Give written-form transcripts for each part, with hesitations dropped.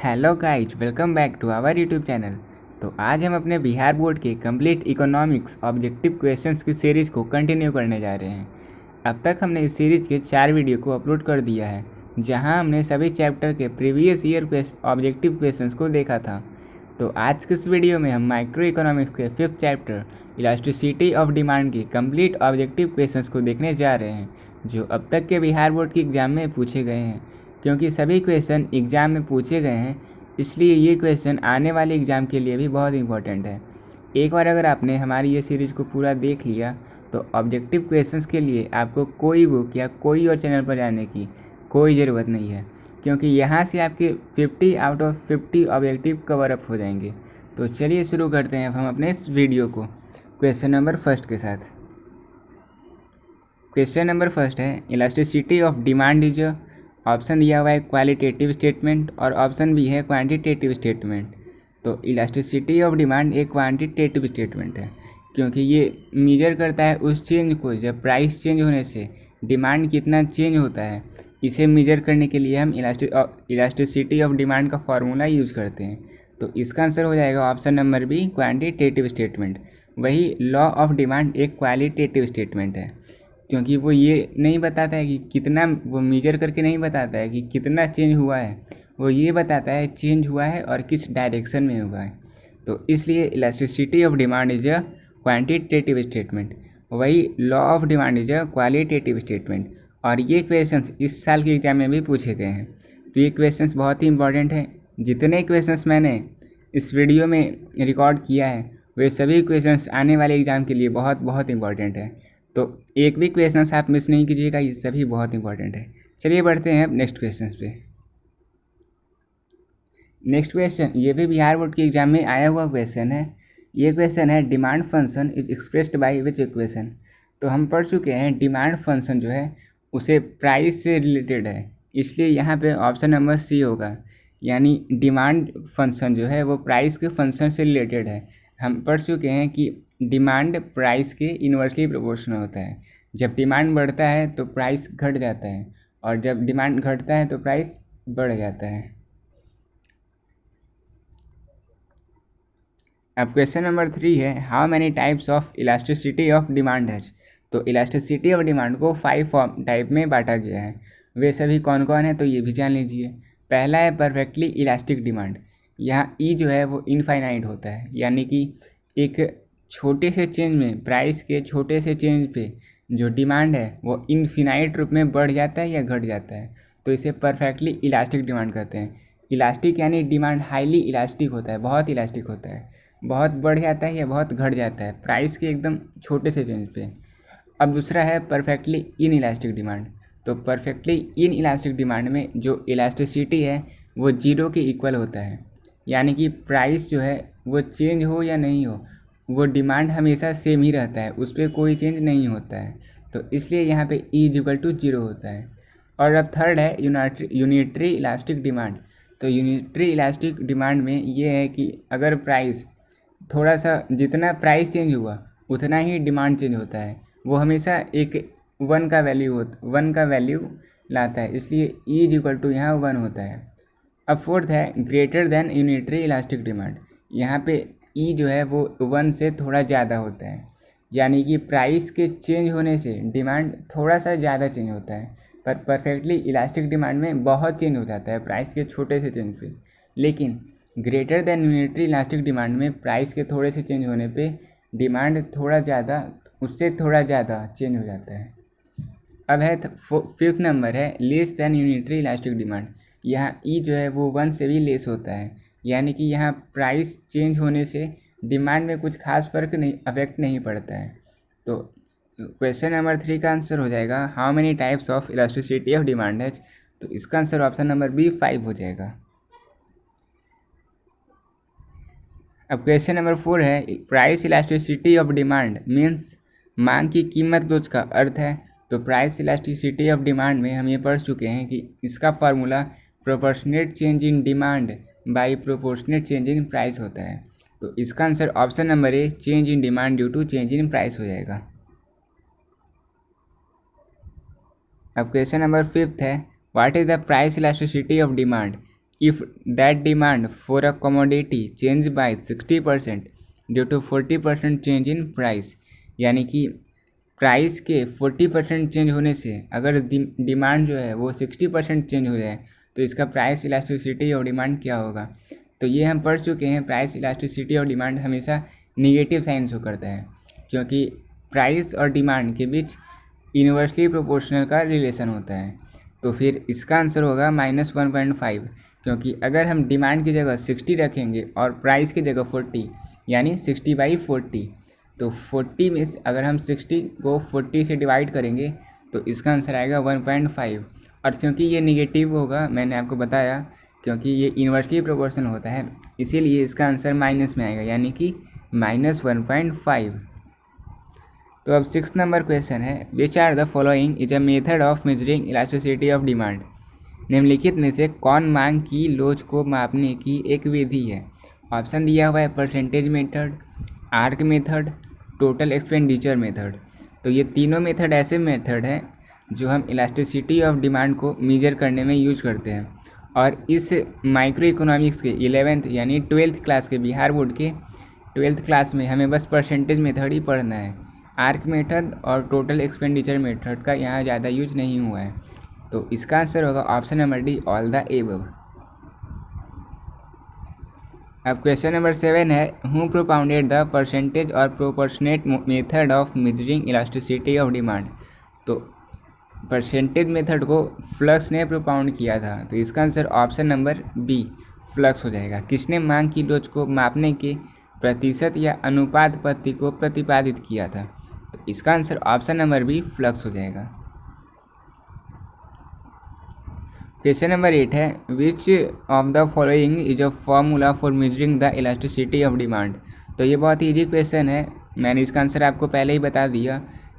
Hello guys, welcome back to our YouTube channel. तो आज हम अपने बिहार बोर्ड के कंप्लीट इकोनॉमिक्स ऑब्जेक्टिव क्वेश्चंस की सीरीज़ को कंटिन्यू करने जा रहे हैं। अब तक हमने इस सीरीज़ के 4 वीडियो को अपलोड कर दिया है, जहां हमने सभी चैप्टर के प्रीवियस ईयर ऑब्जेक्टिव क्वेश्चंस को देखा था। तो आज के इस वीडियो में हम माइक्रो इकोनॉमिक्स के 5th chapter elasticity of demand के कंप्लीट ऑब्जेक्टिव क्वेश्चंस को देखने जा रहे हैं, जो अब तक के बिहार बोर्ड के एग्ज़ाम में पूछे गए हैं। क्योंकि सभी क्वेश्चन एग्ज़ाम में पूछे गए हैं, इसलिए ये क्वेश्चन आने वाले एग्ज़ाम के लिए भी बहुत इंपॉर्टेंट है। एक बार अगर आपने हमारी ये सीरीज़ को पूरा देख लिया तो ऑब्जेक्टिव क्वेश्चंस के लिए आपको कोई बुक या कोई और चैनल पर जाने की कोई ज़रूरत नहीं है, क्योंकि यहाँ से आपके 50 out of 50 objective cover up हो जाएंगे। तो चलिए शुरू करते हैं हम अपने इस वीडियो को क्वेश्चन नंबर फर्स्ट के साथ। क्वेश्चन नंबर फर्स्ट है, elasticity of demand is option दिया हुआ है क्वालिटेटिव स्टेटमेंट और ऑप्शन भी है क्वांटिटेटिव स्टेटमेंट। तो इलास्टिसिटी ऑफ डिमांड एक क्वांटिटेटिव स्टेटमेंट है, क्योंकि ये मेजर करता है उस चेंज को जब प्राइस चेंज होने से डिमांड कितना चेंज होता है। इसे मेजर करने के लिए हम इलास्टिसिटी ऑफ डिमांड का फॉर्मूला यूज़ करते हैं। तो इसका आंसर हो जाएगा option number B, quantitative statement. वही लॉ ऑफ डिमांड एक क्वालिटेटिव स्टेटमेंट है, क्योंकि वो ये नहीं बताता है कि कितना, वो मेजर करके नहीं बताता है कि कितना चेंज हुआ है, वो ये बताता है चेंज हुआ है और किस डायरेक्शन में हुआ है। तो इसलिए elasticity of demand is a quantitative statement, वही law of demand is a qualitative statement. और ये क्वेश्चंस इस साल के एग्जाम में भी पूछे गए हैं। तो ये क्वेश्चंस बहुत ही इंपॉर्टेंट हैं। जितने क्वेश्चंस मैंने इस वीडियो में रिकॉर्ड किया है वे सभी क्वेश्चंस आने वाले एग्ज़ाम के लिए बहुत बहुत इंपॉर्टेंट है। तो एक भी क्वेश्चंस आप मिस नहीं कीजिएगा, ये सभी बहुत इंपॉर्टेंट है। चलिए बढ़ते हैं नेक्स्ट क्वेश्चंस पे। नेक्स्ट क्वेश्चन ये भी बिहार बोर्ड के एग्जाम में आया हुआ क्वेश्चन है। ये क्वेश्चन है, demand function is expressed by which equation. तो हम पढ़ चुके हैं डिमांड फंक्शन जो है उसे प्राइस से रिलेटेड है, इसलिए यहाँ पे ऑप्शन नंबर सी होगा। यानी डिमांड फंक्शन जो है वो प्राइस के फंक्शन से रिलेटेड है। हम पढ़ चुके हैं कि डिमांड प्राइस के इन्वर्सली प्रोपोर्शनल होता है। जब डिमांड बढ़ता है तो प्राइस घट जाता है, और जब डिमांड घटता है तो प्राइस बढ़ जाता है। अब क्वेश्चन नंबर 3 है, how many types of elasticity of demand has. तो इलास्टिसिटी ऑफ डिमांड को 5 फॉर्म टाइप में बांटा गया है। वे सभी कौन कौन है तो ये भी जान लीजिए। पहला है परफेक्टली इलास्टिक डिमांड। यहाँ ई जो है वो इनफाइनाइट होता है, यानी कि एक छोटे से चेंज में, प्राइस के छोटे से चेंज पे जो डिमांड है वो इनफिनाइट रूप में बढ़ जाता है या घट जाता है। तो इसे परफेक्टली इलास्टिक डिमांड कहते हैं। इलास्टिक यानी डिमांड हाईली इलास्टिक होता है, बहुत इलास्टिक होता है, बहुत बढ़ जाता है या बहुत घट जाता है प्राइस के एकदम छोटे से चेंज पे। अब दूसरा है परफेक्टली इन इलास्टिक डिमांड। तो परफेक्टली इन इलास्टिक डिमांड में जो इलास्टिसिटी है वो जीरो के इक्वल होता है, यानी कि प्राइस जो है वो चेंज हो या नहीं हो, वो डिमांड हमेशा सेम ही रहता है, उस पर कोई चेंज नहीं होता है। तो इसलिए यहाँ पे E is equal to zero होता है। और अब थर्ड है यूनिटरी इलास्टिक डिमांड। तो यूनिटरी इलास्टिक डिमांड में ये है कि अगर प्राइस थोड़ा सा, जितना प्राइस चेंज हुआ उतना ही डिमांड चेंज होता है, वो हमेशा एक वन का वैल्यू लाता है, इसलिए ई इज इक्वल टू यहाँ 1 होता है। अब फोर्थ है greater than unitary elastic demand. यहाँ पे ई जो है वो 1 से थोड़ा ज़्यादा होता है, यानी कि प्राइस के चेंज होने से डिमांड थोड़ा सा ज़्यादा चेंज होता है। पर परफेक्टली इलास्टिक डिमांड में बहुत चेंज हो जाता है प्राइस के छोटे से चेंज पे। लेकिन greater than unitary elastic demand में प्राइस के थोड़े से चेंज होने पे डिमांड थोड़ा ज़्यादा, उससे थोड़ा ज़्यादा चेंज हो जाता है। अब है 5th नंबर है less than unitary elastic demand. यहाँ ई जो है वो 1 से भी लेस होता है, यानी कि यहाँ प्राइस चेंज होने से डिमांड में कुछ खास फर्क नहीं, अफेक्ट नहीं पड़ता है। तो क्वेश्चन नंबर 3 का आंसर हो जाएगा how many types of elasticity of demand है। तो इसका आंसर ऑप्शन नंबर बी 5 हो जाएगा। अब क्वेश्चन नंबर 4 है, price elasticity of demand means मांग की कीमत लोच का अर्थ है। तो प्राइस इलास्टिसिटी ऑफ डिमांड में हम ये पढ़ चुके हैं कि इसका formula proportionate change in demand by proportionate change in price होता है। तो इसका answer option number A, change in demand due to change in price हो जाएगा। अब क्वेश्चन नंबर 5 है, what is the price elasticity of demand if that demand for a commodity change by 60% due to 40% change in price, यानी कि price के 40% change होने से अगर डिमांड जो है वो 60% चेंज हो जाए तो इसका प्राइस इलास्टिसिटी और डिमांड क्या होगा। तो ये हम पढ़ चुके हैं, प्राइस इलास्टिसिटी और डिमांड हमेशा निगेटिव साइन शो करता है, क्योंकि प्राइस और डिमांड के बीच इन्वर्सली प्रोपोर्शनल का रिलेशन होता है। तो फिर इसका आंसर होगा -1.5, क्योंकि अगर हम डिमांड की जगह 60 रखेंगे और प्राइस की जगह 40, यानी 60/40, तो 40 में अगर हम 60 को 40 से डिवाइड करेंगे तो इसका आंसर आएगा 1.5। और क्योंकि ये निगेटिव होगा, मैंने आपको बताया, क्योंकि ये इन्वर्सली प्रोपोर्शनल होता है, इसीलिए इसका आंसर माइनस में आएगा, यानी कि -1.5। तो अब 6 नंबर क्वेश्चन है, which are the following is a method of measuring elasticity of demand. निम्नलिखित में से कौन मांग की लोच को मापने की एक विधि है। ऑप्शन दिया हुआ है percentage method, arc method, total expenditure method. तो ये तीनों मेथड ऐसे मेथड हैं जो हम इलास्टिसिटी ऑफ डिमांड को मेजर करने में यूज करते हैं। और इस माइक्रो इकोनॉमिक्स के 11th यानी 12th क्लास के, बिहार बोर्ड के 12th क्लास में हमें बस परसेंटेज मेथड ही पढ़ना है। आर्क मेथड और टोटल एक्सपेंडिचर मेथड का यहाँ ज़्यादा यूज नहीं हुआ है। तो इसका आंसर होगा option number D, all the above. अब क्वेश्चन नंबर 7 है, हु प्रोपाउंडेड द परसेंटेज और proportionate method of measuring elasticity of demand. तो परसेंटेज मेथड को फ्लक्स ने प्रोपाउंड किया था, तो इसका answer option number B, Flux हो जाएगा। किसने मांग की लोच को मापने के प्रतिशत या अनुपात पद्धति को प्रतिपादित किया था। तो इसका answer option number B, Flux हो जाएगा। क्वेश्चन नंबर 8 है, which of the following is a formula for measuring the elasticity of demand. तो ये बहुत ईजी क्वेश्चन है, मैंने इसका आंसर आपको पहले ही बता दिया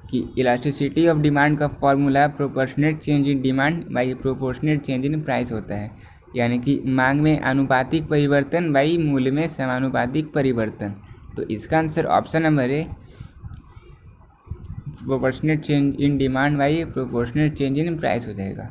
कि इलास्टिसिटी ऑफ डिमांड का formula proportionate change in demand by proportionate change in price होता है, यानी कि मांग में आनुपातिक परिवर्तन बाई मूल्य में समानुपातिक परिवर्तन। तो इसका answer option number A, proportionate change in demand by proportionate change in price हो जाएगा।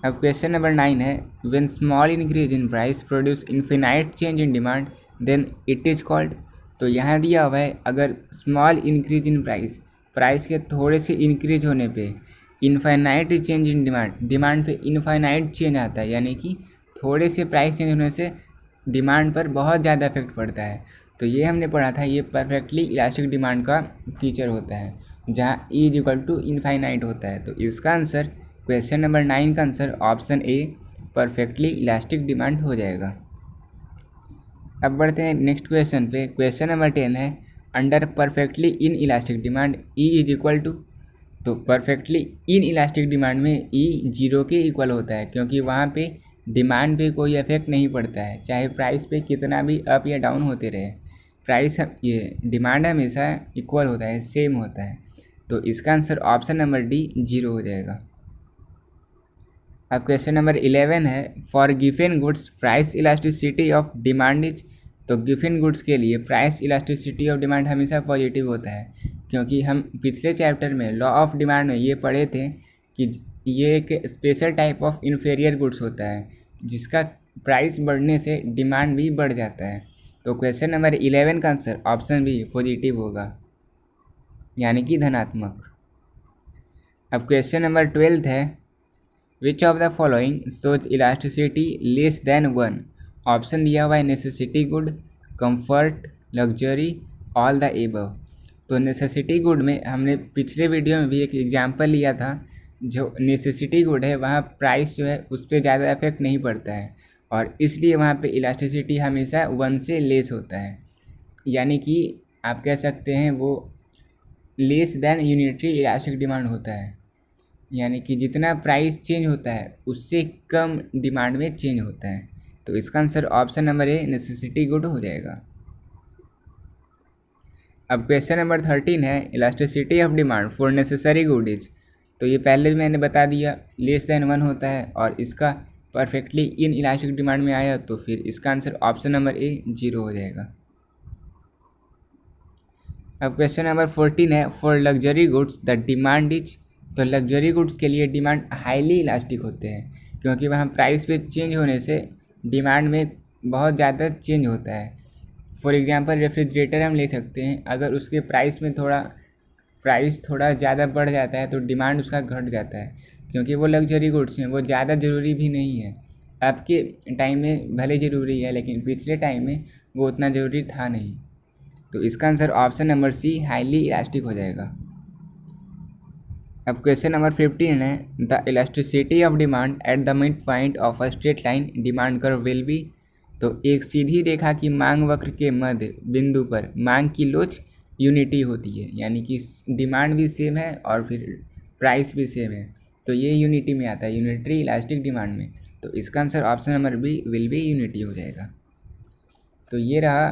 अब क्वेश्चन नंबर 9 है, when small increase in price produce infinite change in demand then it is called. तो यहाँ दिया हुआ है, अगर स्मॉल इंक्रीज इन प्राइस के थोड़े से इंक्रीज होने पे इनफाइनाइट चेंज इन डिमांड पे इनफाइनाइट चेंज आता है, यानी कि थोड़े से प्राइस चेंज होने से डिमांड पर बहुत ज़्यादा इफेक्ट पड़ता है। तो ये हमने पढ़ा था, ये परफेक्टली इलास्टिक डिमांड का फीचर होता है, जहाँ E is equal to infinite होता है। तो इसका आंसर, क्वेश्चन नंबर 9 का answer option A, perfectly elastic demand हो जाएगा। अब बढ़ते हैं नेक्स्ट क्वेश्चन पे। क्वेश्चन नंबर 10 है, under perfectly inelastic demand E is equal to. तो परफेक्टली इन इलास्टिक डिमांड में ई 0 के इक्वल होता है, क्योंकि वहाँ पे डिमांड पे कोई इफेक्ट नहीं पड़ता है, चाहे प्राइस पे कितना भी अप या डाउन होते रहे, प्राइस ये डिमांड हमेशा इक्वल होता है, सेम होता है। तो इसका आंसर ऑप्शन नंबर डी, 0 हो जाएगा। अब क्वेश्चन नंबर 11 है, for given goods price elasticity of demand is. तो गिवन गुड्स के लिए प्राइस इलास्टिसिटी ऑफ डिमांड हमेशा पॉजिटिव होता है, क्योंकि हम पिछले चैप्टर में लॉ ऑफ डिमांड में ये पढ़े थे कि ये एक special type of inferior goods होता है, जिसका प्राइस बढ़ने से डिमांड भी बढ़ जाता है। तो क्वेश्चन नंबर 11 का आंसर ऑप्शन बी, पॉजिटिव होगा, यानी कि धनात्मक। अब क्वेश्चन नंबर 12 है, which of the following shows elasticity less than 1। Option दिया हुआ है necessity good, comfort, luxury, all the above. तो नेसेसिटी गुड में हमने पिछले वीडियो में भी एक एग्जांपल लिया था, जो नेसेसिटी गुड है वहाँ प्राइस जो है उस पर ज़्यादा इफेक्ट नहीं पड़ता है, और इसलिए वहाँ पे इलास्टिसिटी हमेशा 1 से लेस होता है, यानी कि आप कह सकते हैं वो less than unitary elastic demand होता है, यानी कि जितना प्राइस चेंज होता है उससे कम डिमांड में चेंज होता है। तो इसका आंसर ऑप्शन नंबर ए, नेसेसिटी गुड हो जाएगा। अब क्वेश्चन नंबर 13 है, elasticity of demand for necessary good is. तो ये पहले भी मैंने बता दिया, लेस देन 1 होता है, और इसका परफेक्टली इन इलास्टिक डिमांड में आया, तो फिर इसका आंसर ऑप्शन नंबर ए, 0 हो जाएगा। अब क्वेश्चन नंबर 14 है, for luxury goods the demand is. तो लग्जरी गुड्स के लिए डिमांड हाईली इलास्टिक होते हैं, क्योंकि वहाँ प्राइस पे चेंज होने से डिमांड में बहुत ज़्यादा चेंज होता है। फॉर एग्जांपल रेफ्रिजरेटर हम ले सकते हैं, अगर उसके प्राइस थोड़ा ज़्यादा बढ़ जाता है तो डिमांड उसका घट जाता है, क्योंकि वो लग्जरी गुड्स हैं, वो ज़्यादा ज़रूरी भी नहीं है। आपके टाइम में भले ज़रूरी है, लेकिन पिछले टाइम में वो उतना ज़रूरी था नहीं। तो इसका answer option number C highly elastic हो जाएगा। अब क्वेश्चन नंबर 15 है, the elasticity of demand at the mid point of a straight line demand curve will be. तो एक सीधी रेखा की मांग वक्र के मध्य बिंदु पर मांग की लोच यूनिटी होती है, यानी कि डिमांड भी सेम है और फिर प्राइस भी सेम है, तो ये यूनिटी में आता है, यूनिटरी इलास्टिक डिमांड में। तो इसका answer option number B will be unity हो जाएगा। तो ये रहा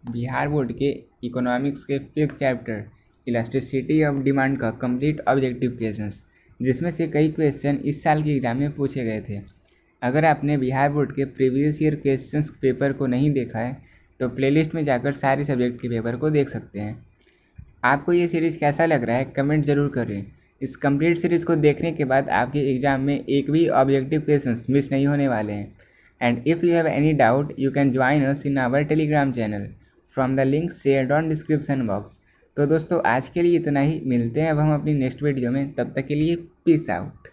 बिहार बोर्ड के इकोनॉमिक्स के 5th chapter elasticity of demand का कंप्लीट ऑब्जेक्टिव क्वेश्चंस, जिसमें से कई क्वेश्चन इस साल के एग्जाम में पूछे गए थे। अगर आपने बिहार बोर्ड के प्रीवियस ईयर क्वेश्चंस पेपर को नहीं देखा है तो प्लेलिस्ट में जाकर सारे सब्जेक्ट के पेपर को देख सकते हैं। आपको ये सीरीज़ कैसा लग रहा है कमेंट ज़रूर करें। इस कंप्लीट सीरीज़ को देखने के बाद आपके एग्ज़ाम में एक भी ऑब्जेक्टिव क्वेश्चंस मिस नहीं होने वाले हैं। And if you have any doubt you can join us in our Telegram channel from the link shared on description box. तो दोस्तों आज के लिए इतना ही, मिलते हैं अब हम अपनी नेक्स्ट वीडियो में, तब तक के लिए पीस आउट।